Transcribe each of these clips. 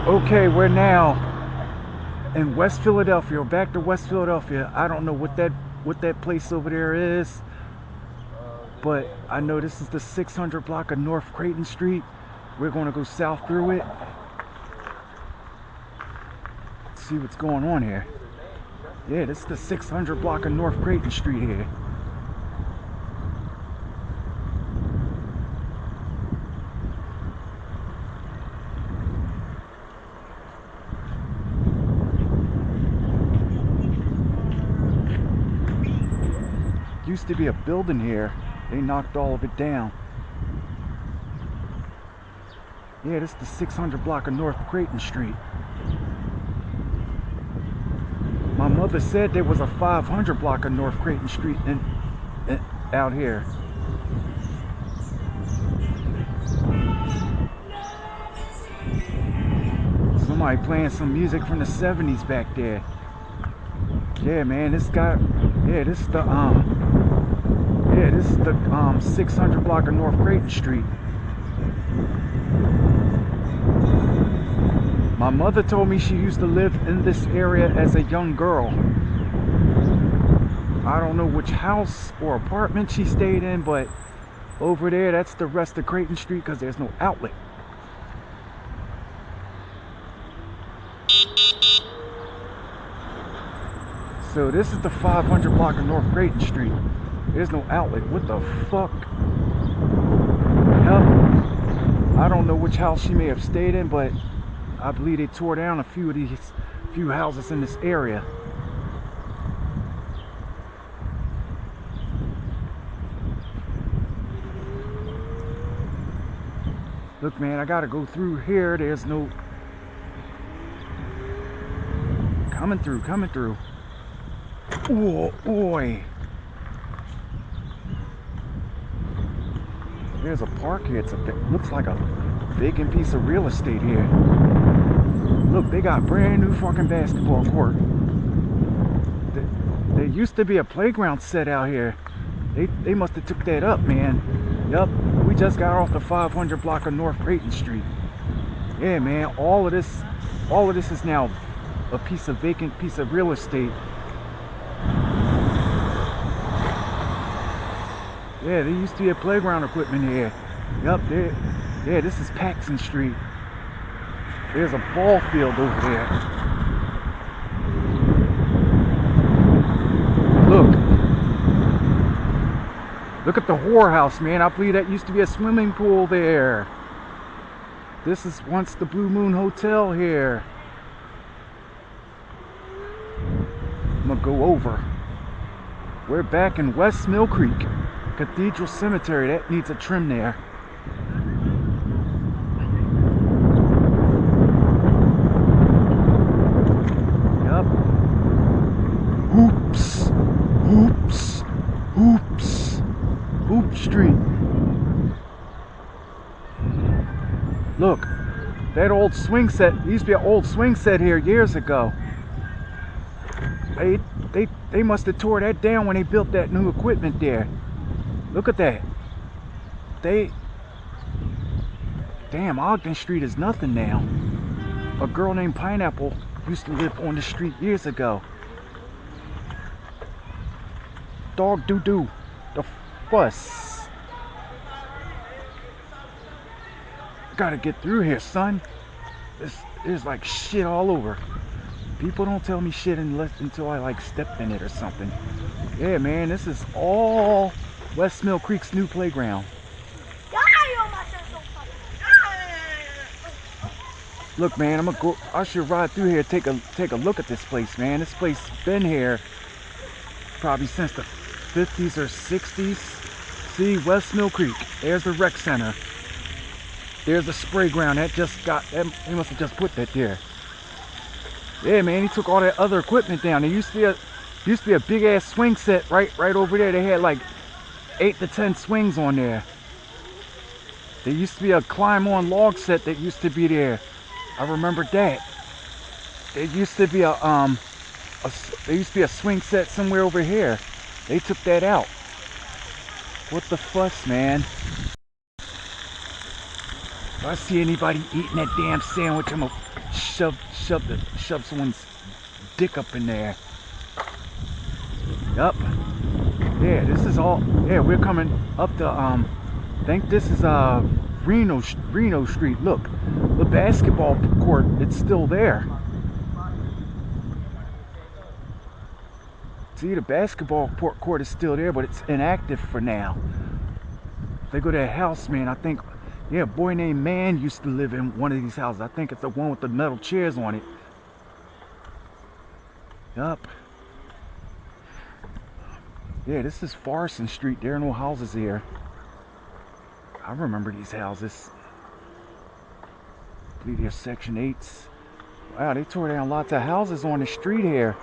Okay, we're now in West Philadelphia. We're back to West Philadelphia. I don't know what that place over there is, but I know this is the 600 block of North Creighton Street. We're going to go south through it. See what's going on here. Yeah, this is the 600 block of North Creighton Street here. Used to be a building here. They knocked all of it down. Yeah, this is the 600 block of North Creighton Street. My mother said there was a 500 block of North Creighton Street out here. Somebody playing some music from the 70s back there. Yeah, man, this is the 600 block of North Creighton Street. My mother told me she used to live in this area as a young girl. I don't know which house or apartment she stayed in, but over there, that's the rest of Creighton Street because there's no outlet. So this is the 500 block of North Creighton Street. There's no outlet. What the fuck? Yep. I don't know which house she may have stayed in, but I believe they tore down a few houses in this area. Look, man, I gotta go through here. There's no coming through. Oh, boy. There's a park here. Looks like a vacant piece of real estate here. Look, they got brand new fucking basketball court. There used to be a playground set out here. They must have took that up, man. Yup, we just got off the 500 block of North Creighton Street. Yeah, man, all of this is now a vacant piece of real estate. Yeah, there used to be a playground equipment here. Yup, yeah, this is Paxson Street. There's a ball field over there. Look at the whorehouse, man. I believe that used to be a swimming pool there. This is once the Blue Moon Hotel here. I'm gonna go over. We're back in West Mill Creek Cathedral Cemetery. That needs a trim there. Yup. Hoop Street. Look, that old swing set, used to be an old swing set here years ago. They must have tore that down when they built that new equipment there. Look at that. Damn, Ogden Street is nothing now. A girl named Pineapple used to live on the street years ago. Dog doo-doo. The fuss. Gotta get through here, son. There's like shit all over. People don't tell me shit until I like step in it or something. Yeah, man, this is all West Mill Creek's new playground. Look, man, I should ride through here, take a look at this place, man. This place been here probably since the 50s or 60s. See, West Mill Creek. There's the rec center. There's the spray ground. They must have just put that there. Yeah, man, he took all that other equipment down. There used to be a big ass swing set right over there. They had like 8 to 10 swings on there. There used to be a climb on log set that used to be there. I remember that. There used to be a swing set somewhere over here. They took that out. What the fuss, man? If I see anybody eating that damn sandwich, I'm gonna shove someone's dick up in there. Yup. Yeah, this is all. Yeah, we're coming up to I think this is Reno Street. Look, the basketball court, it's still there. See, the basketball court is still there, but it's inactive for now. They go to a house, man. I think, yeah, a boy named Man used to live in one of these houses. I think it's the one with the metal chairs on it. Yup. Yeah, this is Farson Street. There are no houses here. I remember these houses. I believe they're Section 8s. Wow, they tore down lots of houses on the street here.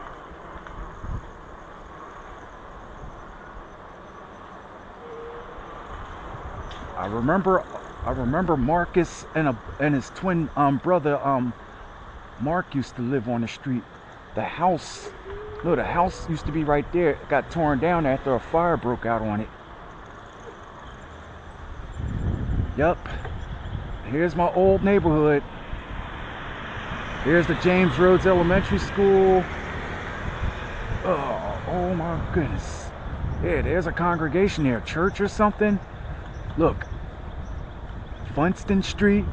I remember Marcus and his twin brother Mark used to live on the street. The house used to be right there. It got torn down after a fire broke out on it. Yup. Here's my old neighborhood. Here's the James Rhodes Elementary School. Oh my goodness. Yeah, there's a congregation there, church or something. Look, Funston Street.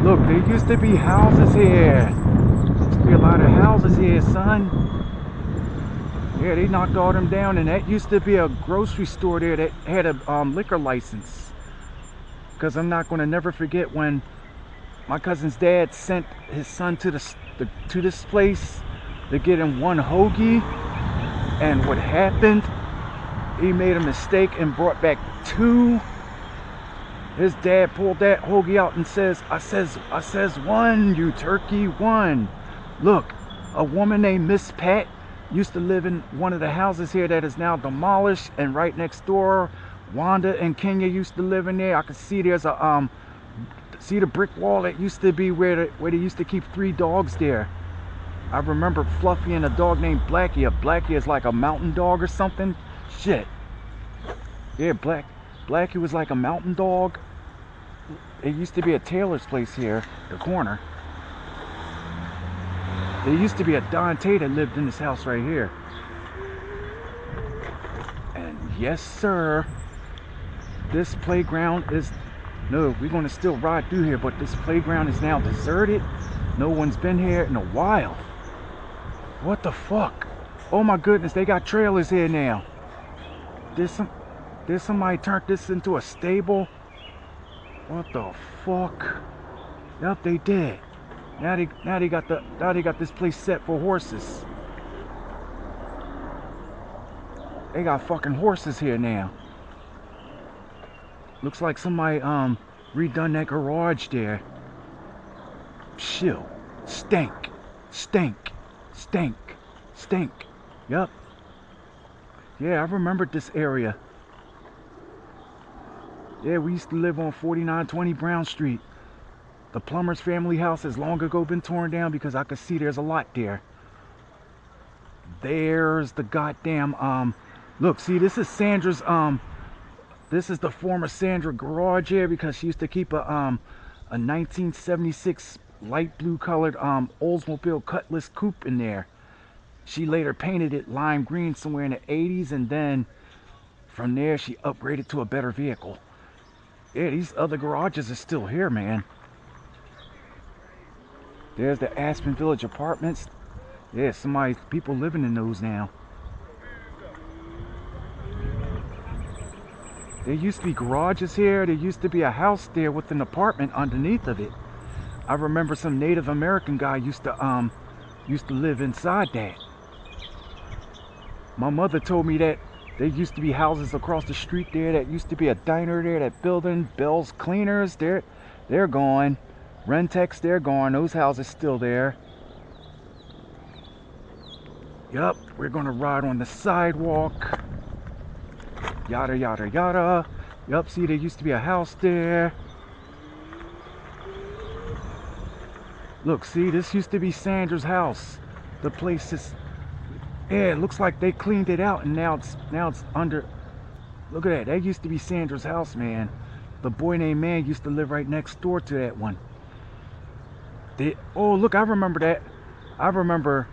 Look, there used to be houses here. Used to be a lot of houses here, son. Yeah, they knocked all them down, and that used to be a grocery store there that had a liquor license. Because I'm not going to never forget when my cousin's dad sent his son to this place to get him one hoagie, and what happened, he made a mistake and brought back two. His dad pulled that hoagie out and says, I says one, you turkey, one. Look, a woman named Miss Pat used to live in one of the houses here that is now demolished, and right next door, Wanda and Kenya used to live in there. I can see there's a see the brick wall that used to be where they used to keep 3 dogs there. I remember Fluffy and a dog named Blackie. Blackie is like a mountain dog or something. Shit. Yeah, Blackie was like a mountain dog. It used to be a tailor's place here, the corner. There used to be a Dante that lived in this house right here. And yes, sir, this playground is, no, we're going to still ride through here, but this playground is now deserted. No one's been here in a while. What the fuck? Oh my goodness, they got trailers here now. There's somebody turned this into a stable. What the fuck? Yep, they did. Now they got this place set for horses. They got fucking horses here now. Looks like somebody redone that garage there. Chill. Stink. Yup. Yeah, I remembered this area. Yeah, we used to live on 4920 Brown Street. The plumber's family house has long ago been torn down because I could see there's a lot there. There's the goddamn look, see, this is Sandra's this is the former Sandra garage here, because she used to keep a 1976 light blue colored Oldsmobile Cutlass coupe in there. She later painted it lime green somewhere in the 80s, and then from there she upgraded to a better vehicle. Yeah, these other garages are still here, man. There's the Aspen Village Apartments. Yeah, people living in those now. There used to be garages here. There used to be a house there with an apartment underneath of it. I remember some Native American guy used to live inside that. My mother told me that there used to be houses across the street there. That used to be a diner there. That building, Bell's Cleaners, they're gone. Rentex, they're gone. Those houses still there. Yup, we're gonna ride on the sidewalk. Yada yada yada. Yup, see, there used to be a house there. Look, see, this used to be Sandra's house. The place is, yeah, it looks like they cleaned it out, and now it's under, Look at that. That used to be Sandra's house, man. The boy named Man used to live right next door to that one. Oh, look, I remember that. I remember.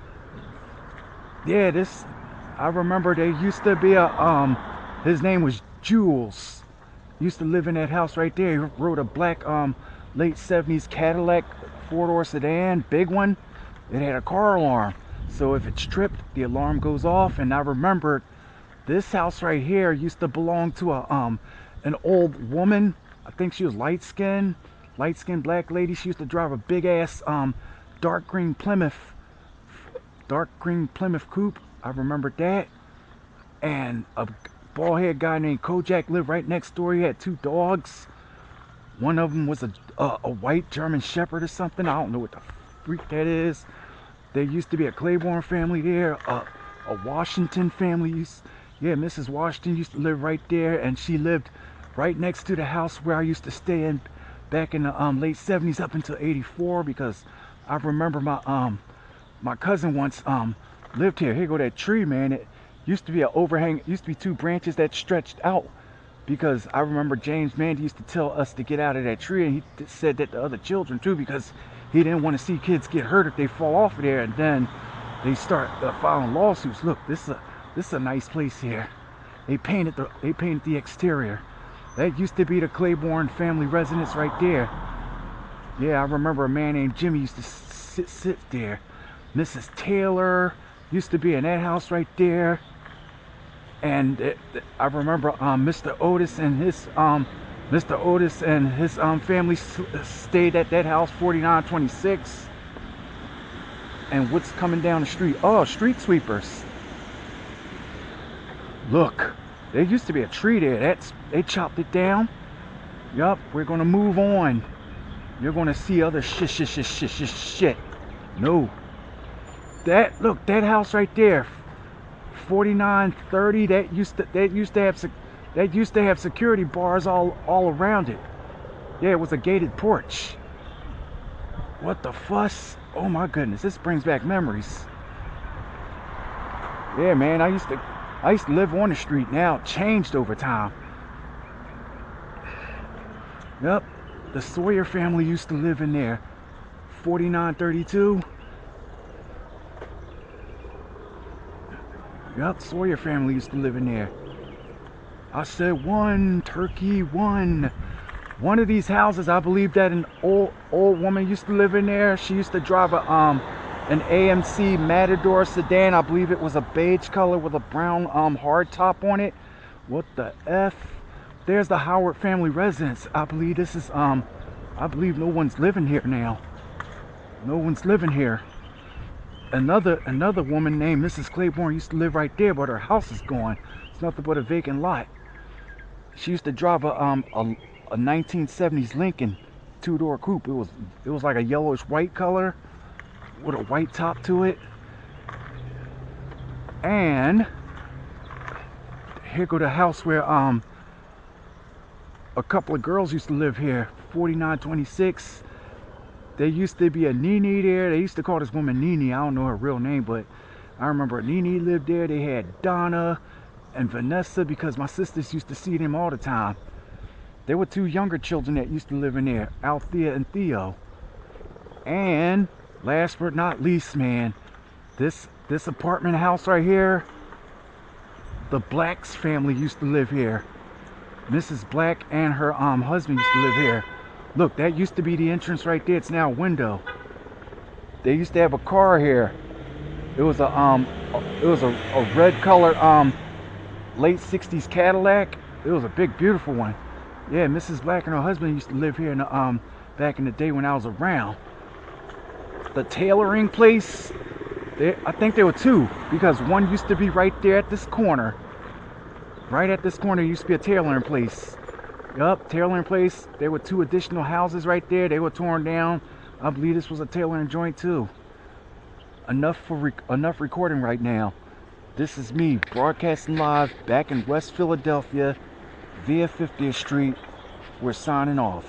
Yeah, I remember there used to be his name was Jules. Used to live in that house right there. He rode a black late 70s Cadillac 4-door sedan, big one. It had a car alarm. So if it's tripped, the alarm goes off. And I remember this house right here used to belong to an old woman. I think she was light-skinned black lady. She used to drive a big ass dark green Plymouth coupe. I remember that. And a bald-headed guy named Kojak lived right next door. He had 2 dogs. One of them was a white German Shepherd or something. I don't know what the freak that is. There used to be a Claiborne family there, a Washington family. Yeah, Mrs. Washington used to live right there, and she lived right next to the house where I used to stay in back in the late 70s up until 84, because I remember my cousin once lived here. Here go that tree, man. It used to be an overhang. It used to be 2 branches that stretched out, because I remember James Mandy used to tell us to get out of that tree, and he said that to other children too, because he didn't want to see kids get hurt if they fall off of there, and then they start filing lawsuits. Look, this is a nice place here. They painted the exterior. That used to be the Claiborne family residence right there. Yeah, I remember a man named Jimmy used to sit there. Mrs. Taylor used to be in that house right there. And I remember Mr. Otis and his family stayed at that house, 4926. And what's coming down the street? Oh, street sweepers. Look, there used to be a tree there. They chopped it down. Yup, we're gonna move on. You're gonna see other shit. No. Look, that house right there, 4930. That used to have security bars all around it. Yeah, it was a gated porch. What the fuss? Oh my goodness, this brings back memories. Yeah, man, I used to live on the street. Now it changed over time. Yep, the Sawyer family used to live in there. 4932. Yep, Sawyer family used to live in there. I said one, turkey, one. One of these houses, I believe that an old woman used to live in there. She used to drive an AMC Matador sedan. I believe it was a beige color with a brown hard top on it. What the F? There's the Howard family residence. I believe this is I believe no one's living here now. No one's living here. Another woman named Mrs. Claiborne used to live right there, but her house is gone. It's nothing but a vacant lot. She used to drive a 1970s Lincoln 2-door coupe. It was like a yellowish white color with a white top to it. And here go the house where a couple of girls used to live here. 4926. There used to be a Nene there. They used to call this woman Nene. I don't know her real name, but I remember Nene lived there. They had Donna and Vanessa, because my sisters used to see them all the time. There were 2 younger children that used to live in there, Althea and Theo. And last but not least, man, this apartment house right here, the Blacks family used to live here. Mrs. Black and her husband used to live here. Look, that used to be the entrance right there. It's now a window. They used to have a car here. It was a red colored late 60s Cadillac. It was a big, beautiful one. Yeah, Mrs. Black and her husband used to live here in the, back in the day when I was around. The tailoring place, I think there were 2, because one used to be right there at this corner. Right at this corner used to be a tailoring place. Yup, tailoring place. There were 2 additional houses right there. They were torn down. I believe this was a tailoring joint too. Enough recording right now. This is me broadcasting live back in West Philadelphia via 50th Street. We're signing off.